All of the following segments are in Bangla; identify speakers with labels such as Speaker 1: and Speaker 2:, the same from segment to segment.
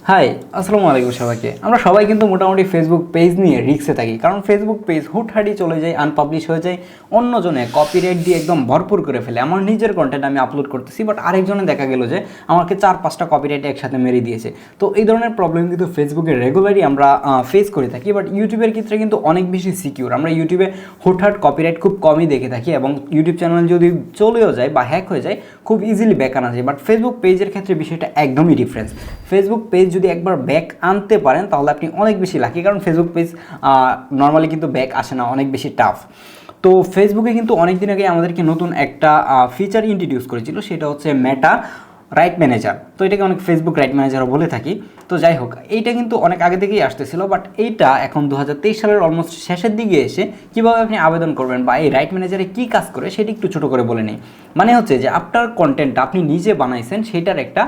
Speaker 1: হাই, আসসালামু আলাইকুম সবাইকে। আমরা সবাই কিন্তু মোটামুটি ফেসবুক পেজ নিয়ে রিস্কে থাকি, কারণ ফেসবুক পেজ হুটহাটি চলে যায়, আনপাবলিশ হয়ে যায়, অন্যজনে কপিরাইট দিয়ে একদম ভরপুর করে ফেলে। আমার নিজের কন্টেন্ট আমি আপলোড করতেছি, বাট আরেকজনে দেখা গেল যে আমাকে 4-5টা কপিরাইট একসাথে মেরে দিয়েছে। তো এই ধরনের প্রবলেম কিন্তু ফেসবুকে রেগুলারই আমরা ফেস করে থাকি, বাট ইউটিউবের ক্ষেত্রে কিন্তু অনেক বেশি সিকিউর। আমরা ইউটিউবে হুটহাট কপিরাইট খুব কমই দেখে থাকি, এবং ইউটিউব চ্যানেল যদি চলেও যায় বা হ্যাক হয়ে যায় খুব ইজিলি ব্যাক আনা যায়। বাট ফেসবুক পেজের ক্ষেত্রে বিষয়টা একদমই ডিফারেন্স। ফেসবুক পেজ যদি একবার ব্যাক আনতে পারেন তাহলে আপনি অনেক বেশি লাকি, কারণ ফেসবুক পেজ নর্মালি কিন্তু ব্যাক আসে না, অনেক বেশি টাফ। তো ফেসবুকে কিন্তু অনেক দিন আগে আমাদেরকে নতুন একটা ফিচার ইন্ট্রোডিউস করেছিল, সেটা হচ্ছে মেটা রাইট ম্যানেজার। তো এটাকে অনেক ফেসবুক রাইট ম্যানেজারও বলে থাকি। তো যাই হোক, এইটা কিন্তু অনেক আগে থেকেই আসতেছিল, বাট এইটা এখন 2023 সালের অলমোস্ট শেষের দিকে এসে কীভাবে আপনি আবেদন করবেন বা এই রাইট ম্যানেজারে কী কাজ করে সেটি একটু ছোটো করে বলে নিই। মানে হচ্ছে যে আপনার কন্টেন্টটা আপনি নিজে বানাইছেন, সেটার একটা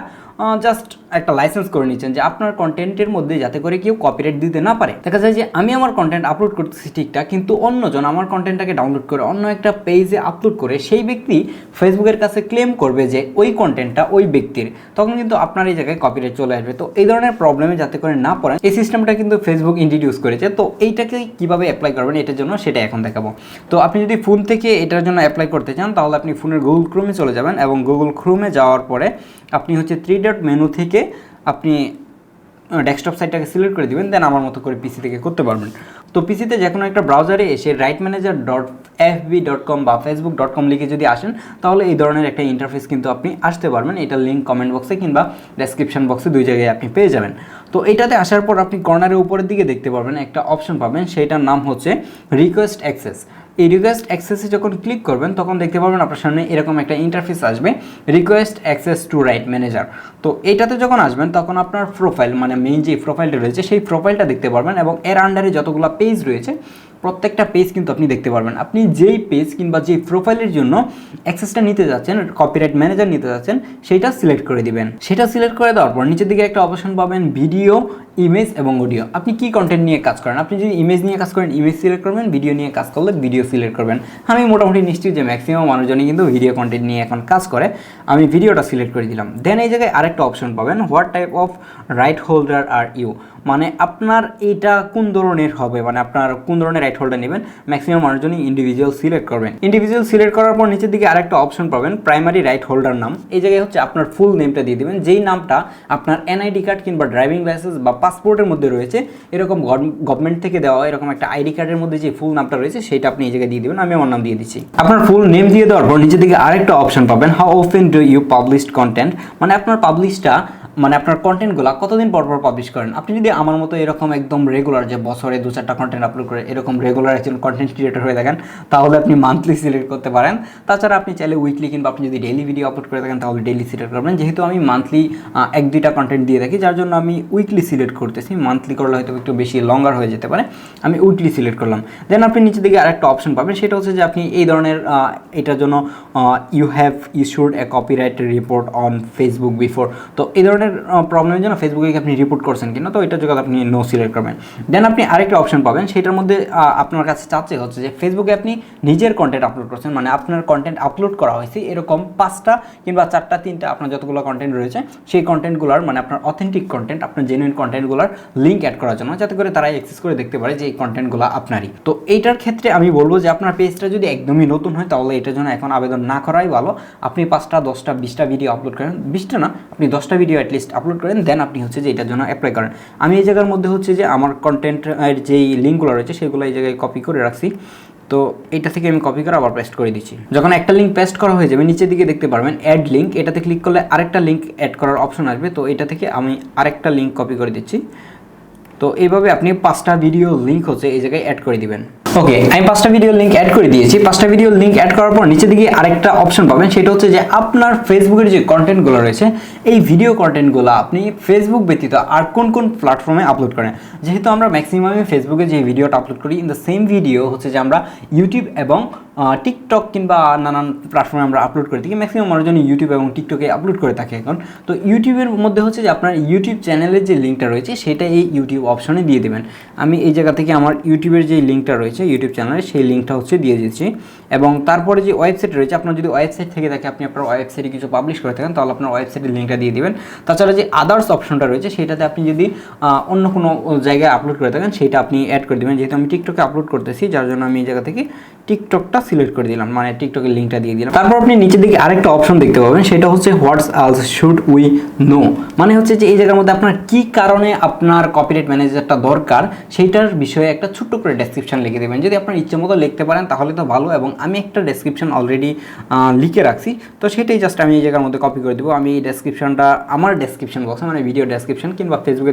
Speaker 1: জাস্ট একটা লাইসেন্স করে নিচ্ছেন যে আপনার কন্টেন্টের মধ্যে যাতে করে কেউ কপিরাইট দিতে না পারে। দেখা যায় যে আমি আমার কন্টেন্ট আপলোড করতেছি ঠিকঠাক, কিন্তু অন্যজন আমার কন্টেন্টটাকে ডাউনলোড করে অন্য একটা পেজে আপলোড করে সেই ব্যক্তি ফেসবুকের কাছে ক্লেম করবে যে ওই কন্টেন্টটা ওই ব্যক্তির, তখন কিন্তু আপনার এই জায়গায় কপিরাইট চলে আসবে। তো এই ধরনের প্রবলেমে যাতে করে না পড়েন, এই সিস্টেমটা কিন্তু ফেসবুক ইন্ট্রোডিউস করেছে। তো এইটাকে কীভাবে অ্যাপ্লাই করবেন এটার জন্য সেটা এখন দেখাবো। তো আপনি যদি ফোন থেকে এটার জন্য অ্যাপ্লাই করতে চান তাহলে আপনি ফোনের গুগল ক্রোমে চলে যাবেন, এবং গুগল ক্রোমে যাওয়ার পরে আপনি হচ্ছে 3 ডট মেনু থেকে আপনি ডেস্কটপ সাইটটাকে সিলেক্ট করে দিবেন, দেন আমার মতো করে পিসি থেকে করতে পারবেন। তো পিসিতে যে কোনো একটা ব্রাউজারে এসে rightmanager.fb.com বা facebook.com লিখে যদি আসেন তাহলে এই ধরনের একটা ইন্টারফেস কিন্তু আপনি আসতে পারবেন। এটার লিঙ্ক কমেন্ট বক্সে কিংবা ডেসক্রিপশন বক্সে দুই জায়গায় আপনি পেয়ে যাবেন। তো এটাতে আসার পর আপনি কর্নারের উপরের দিকে দেখতে পারবেন একটা অপশন পাবেন, সেটার নাম হচ্ছে রিকোয়েস্ট অ্যাক্সেস। এই রিকোয়েস্ট অ্যাক্সেসে যখন ক্লিক করবেন তখন দেখতে পারবেন আপনার সামনে এরকম একটা ইন্টারফেস আসবে, request access to right manager. তো এটাতে যখন আসবেন তখন আপনার প্রোফাইল, মানে মেইন যে প্রোফাইলটা রয়েছে সেই প্রোফাইলটা দেখতে পারবেন, এবং এর আন্ডারে যতগুলো পেজ রয়েছে প্রত্যেকটা পেজ কিন্তু আপনি দেখতে পারবেন। আপনি যেই পেজ কিংবা যেই প্রোফাইলের জন্য অ্যাক্সেসটা নিতে যাচ্ছেন, কপিরাইট ম্যানেজার নিতে যাচ্ছেন, সেটা সিলেক্ট করে দিবেন। সেটা সিলেক্ট করে দেওয়ার পর নিচের দিকে একটা অপশন পাবেন ভিডিও, ইমেজ এবং অডিও। আপনি কি কন্টেন্ট নিয়ে কাজ করেন, আপনি যদি ইমেজ নিয়ে কাজ করেন ইমেজ সিলেক্ট করবেন, ভিডিও নিয়ে কাজ করলে ভিডিও সিলেক্ট করবেন। আমি মোটামুটি নিশ্চিত যে ম্যাক্সিমাম মানুষজনই কিন্তু ভিডিও কন্টেন্ট নিয়ে এখন কাজ করে, আমি ভিডিওটা সিলেক্ট করে দিলাম। দেন এই জায়গায় আরেকটা অপশন পাবেন, what type of right holder are you, মানে আপনার এটা কোন ধরনের হবে, মানে আপনার কোন ধরনের রাইট হোল্ডার নেবেন। ম্যাক্সিমাম মানুষজনই ইন্ডিভিজুয়াল সিলেক্ট করবেন। ইন্ডিভিজুয়াল সিলেক্ট করার পর নিচের দিকে আরেকটা অপশন পাবেন, প্রাইমারি রাইট হোল্ডার নাম। এই জায়গায় হচ্ছে আপনার ফুল নেমটা দিয়ে দেবেন, যেই নামটা আপনার এনআইডি কার্ড কিংবা ড্রাইভিং লাইসেন্স বা পাসপোর্টের মধ্যে রয়েছে, এরকম গভর্নমেন্ট থেকে দেওয়া এরকম একটা আইডি কার্ডের মধ্যে যে ফুল নামটা রয়েছে সেটা আপনি এই জায়গায় দিয়ে দেবেন। আমি আমার নাম দিয়ে দিচ্ছি। আপনার ফুল নেম দিয়ে দেওয়ার পর নিচের দিকে আরেকটা অপশন পাবেন, how often do you published content, মানে আপনার পাবলিশটা, মানে আপনার কন্টেন্টগুলো কতদিন পর পর পাবলিশ করেন। আপনি যদি আমার মতো এরকম একদম রেগুলার, যে বছরে 2-4টা কন্টেন্ট আপলোড করে এরকম রেগুলার একজন কন্টেন্ট ক্রিয়েটর হয়ে থাকেন তাহলে আপনি মান্থলি সিলেক্ট করতে পারেন। তাছাড়া আপনি চাইলে উইকলি কিংবা আপনি যদি ডেইলি ভিডিও আপলোড করে থাকেন তাহলে ডেইলি সিলেক্ট করবেন। যেহেতু আমি মান্থলি 1-2টা কন্টেন্ট দিয়ে থাকি, যার জন্য আমি উইকলি সিলেক্ট করতেছি। মান্থলি করলে হয়তো একটু বেশি লঙ্গার হয়ে যেতে পারে, আমি উইকলি সিলেক্ট করলাম। দেন আপনি নিচের দিকে আরেকটা অপশন পাবেন, সেটা হচ্ছে যে আপনি এই ধরনের এটার জন্য you have issued a copyright report on Facebook before. তো এই ধরনের প্রবলেমের জন্য ফেসবুকে আপনি রিপোর্ট করছেন কিনা, তো এটার জন্য আপনি নো সিলেক্ট করবেন। দেন আপনি আরেকটা অপশন পাবেন, সেটার মধ্যে আপনার কাছে চাচ্ছে হচ্ছে যে ফেসবুকে আপনি নিজের কন্টেন্ট আপলোড করছেন, মানে আপনার কন্টেন্ট আপলোড করা হয়েছে এরকম 5টা কিংবা 4টা 3টা আপনার যতগুলো কন্টেন্ট রয়েছে সেই কন্টেন্টগুলোর, মানে আপনার অথেন্টিক কন্টেন্ট, আপনার জেনুইন কন্টেন্টগুলোর লিঙ্ক অ্যাড করার জন্য, যাতে করে তারা অ্যাক্সেস করে দেখতে পারে যে এই কন্টেন্টগুলো আপনারই। তো এইটার ক্ষেত্রে আমি বলবো যে আপনার পেজটা যদি একদমই নতুন হয় তাহলে এটার জন্য এখন আবেদন না করাই ভালো। আপনি 5টা 10টা 20টা ভিডিও আপলোড করেন, 20টা না, আপনি 10টা ভিডিও অ্যাটলিস্ট আপলোড করেন, দেন আপনি হচ্ছে যে এটার জন্য অ্যাপ্লাই করেন। আমি এই জায়গার মধ্যে হচ্ছে যে আমার কন্টেন্টের যেই লিঙ্কগুলো রয়েছে সেগুলো এই জায়গায় কপি করে রাখছি। তো এটা থেকে আমি কপি করে আবার পেস্ট করে দিচ্ছি। যখন একটা লিঙ্ক পেস্ট করা হয়ে যাবে নিচের দিকে দেখতে পারবেন অ্যাড লিঙ্ক, এটাতে ক্লিক করলে আরেকটা লিঙ্ক অ্যাড করার অপশন আসবে। তো এটা থেকে আমি আরেকটা লিঙ্ক কপি করে দিচ্ছি। তো এইভাবে আপনি 5টা ভিডিও লিঙ্ক হচ্ছে এই জায়গায় অ্যাড করে দিবেন। ওকে, আমি 5টা ভিডিও লিঙ্ক অ্যাড করে দিয়েছি। 5টা ভিডিও লিঙ্ক অ্যাড করার পর নিচে দিকে আরেকটা অপশন পাবেন, সেটা হচ্ছে যে আপনার ফেসবুকের যে কন্টেন্টগুলো রয়েছে এই ভিডিও কন্টেন্টগুলো আপনি ফেসবুক ব্যতীত আর কোন কোন প্ল্যাটফর্মে আপলোড করেন। যেহেতু আমরা ম্যাক্সিমামই ফেসবুকে যে ভিডিওটা আপলোড করি, ইন দ্য সেম ভিডিও হচ্ছে যে আমরা ইউটিউব এবং টিকটক কিংবা নানান প্ল্যাটফর্মে আমরা আপলোড করে থাকি, ম্যাক্সিমাম মানুষজন ইউটিউব এবং টিকটকে আপলোড করে থাকে এখন। তো ইউটিউবের মধ্যে হচ্ছে যে আপনার ইউটিউব চ্যানেলের যে লিঙ্কটা রয়েছে সেটা এই ইউটিউব অপশনে দিয়ে দেবেন। আমি এই জায়গা থেকে আমার ইউটিউবের যে লিঙ্কটা রয়েছে ইউটিউব চ্যানেলে সেই লিঙ্কটা হচ্ছে দিয়ে দিচ্ছি। এবং তারপরে যে ওয়েবসাইট রয়েছে, আপনার যদি ওয়েবসাইট থেকে থাকে, আপনি আপনার ওয়েবসাইটে কিছু পাবলিশ করে থাকেন, তাহলে আপনার ওয়েবসাইটের লিঙ্কটা দিয়ে দিবেন। তাছাড়া যে আদার্স অপশনটা রয়েছে সেটাতে আপনি যদি অন্য কোনো জায়গায় আপলোড করে থাকেন সেটা আপনি অ্যাড করে দেবেন। যেহেতু আমি টিকটকে আপলোড করতেছি, যার জন্য আমি এই জায়গা থেকে টিকটকটা সিলেক্ট করে দিলাম, মানে টিকটকের লিঙ্কটা দিয়ে দিলাম। তারপর আপনি নিচের দিকে আরেকটা অপশন দেখতে পাবেন, সেটা হচ্ছে হোয়াটস এলস শুড উই নো, মানে হচ্ছে যে এই জায়গার মধ্যে আপনার কী কারণে আপনার কপিরাইট ম্যানেজারটা দরকার সেইটার বিষয়ে একটা ছোট্ট করে ডেসক্রিপশন লিখে দেবেন। যদি আপনার ইচ্ছে মতো লিখতে পারেন তাহলে তো ভালো, এবং আমি একটা ডেসক্রিপশন অলরেডি লিখে রাখছি, তো সেটাই জাস্ট আমি এই জায়গার মধ্যে কপি করে দেবো। আমি এই ডেসক্রিপশনটা আমার ডেসক্রিপশন বক্সে, মানে ভিডিও ডেসক্রিপশন কিংবা ফেসবুকে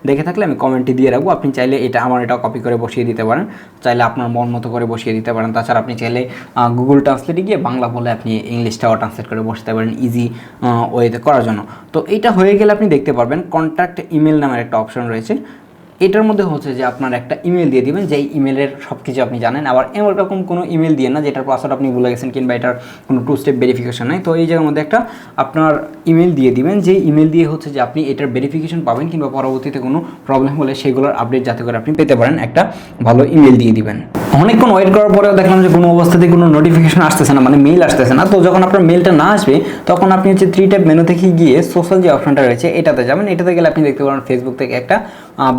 Speaker 1: দেখে থাকলে আমি কমেন্টে দিয়ে রাখবো। আপনি চাইলে এটা কপি করে বসিয়ে দিতে পারেন, চাইলে আপনার মন মতো করে বসিয়ে দিতে পারেন। তাছাড়া আপনি চাইলে গুগল ট্রান্সলেটে গিয়ে বাংলা বলে আপনি ইংলিশটাও ট্রান্সলেট করে বসতে পারেন ইজি ওয়েতে করার জন্য। তো এটা হয়ে গেলে আপনি দেখতে পারবেন কন্ট্যাক্ট ইমেল নামের একটা অপশন রয়েছে। এটার মধ্যে হচ্ছে যে আপনার একটা ইমেল দিয়ে দিবেন, যেই ইমেলের সব কিছু আপনি জানেন। আবার এরকম কোনো ইমেল দিয়ে না যেটার পাসওয়ার্ড আপনি ভুলে গেছেন কিংবা এটার কোনো 2 স্টেপ ভেরিফিকেশন নেই। তো এই জায়গার মধ্যে একটা আপনার ইমেল দিয়ে দিবেন, যে ইমেল দিয়ে হচ্ছে যে আপনি এটার ভেরিফিকেশন পাবেন কিংবা পরবর্তীতে কোনো প্রবলেম হলে সেগুলোর আপডেট যাতে করে আপনি পেতে পারেন, একটা ভালো ইমেল দিয়ে দিবেন। অনেকক্ষণ ওয়েট করার পরেও দেখলাম যে কোনো অবস্থাতে কোনো নোটিফিকেশন আসতেছে না, মানে মেইল আসতেছে না। তো যখন আপনার মেইলটা না আসবে তখন আপনি হচ্ছে 3 ট্যাব মেনু থেকে গিয়ে সোশ্যাল যে অপশনটা রয়েছে এটাতে যাবেন। এটাতে গেলে আপনি দেখতে পারেন ফেসবুক থেকে একটা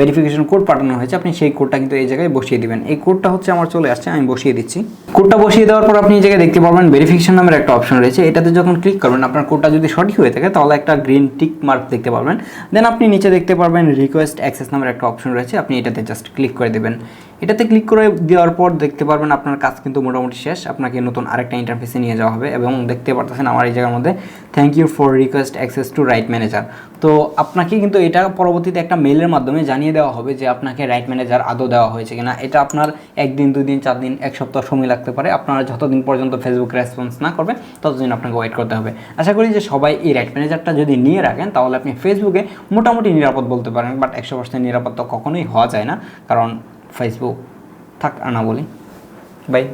Speaker 1: ভেরিফিকেশন কোড পাঠানো হয়েছে, আপনি সেই কোডটা কিন্তু এই জায়গায় বসিয়ে দিবেন। এই কোডটা হচ্ছে আমার চলে আসছে, আমি বসিয়ে দিচ্ছি। কোডটা বসিয়ে দেওয়ার পর আপনি এই জায়গায় দেখতে পারবেন ভেরিফিকেশন নামের একটা অপশন রয়েছে। এটাতে যখন ক্লিক করবেন আপনার কোডটা যদি সঠিক হয়ে থাকে তাহলে একটা গ্রিন টিক মার্ক দেখতে পারবেন। দেন আপনি নিচে দেখতে পারবেন রিকোয়েস্ট অ্যাক্সেস নামের একটা অপশন রয়েছে, আপনি এটাতে জাস্ট ক্লিক করে দেবেন। এটাতে ক্লিক করে দেওয়ার পর দেখতে পারবেন আপনার কাজ কিন্তু মোটামুটি শেষ, আপনাকে নতুন আরেকটা ইন্টারফেসে নিয়ে যাওয়া হবে। এবং দেখতে পারতেছেন আমার এই জায়গার মধ্যে thank you for request access to right manager. তো আপনাকে কিন্তু এটা পরবর্তীতে একটা মেইলের মাধ্যমে জানিয়ে দেওয়া হবে যে আপনাকে রাইট ম্যানেজার আদৌ দেওয়া হয়েছে কিনা। এটা আপনার 1 দিন 2 দিন 4 দিন 1 সপ্তাহ সময় লাগতে পারে, আপনারা যতদিন পর্যন্ত ফেসবুক রেসপন্স না করবে ততদিন আপনাকে ওয়েট করতে হবে। আশা করি যে সবাই এই রাইট ম্যানেজারটা যদি নিয়ে রাখেন তাহলে আপনি ফেসবুকে মোটামুটি নিরাপদ বলতে পারেন, বাট 100% নিরাপদ তো কখনোই হওয়া যায় না, কারণ ফেসবুক থাক আর না বলি। বাই।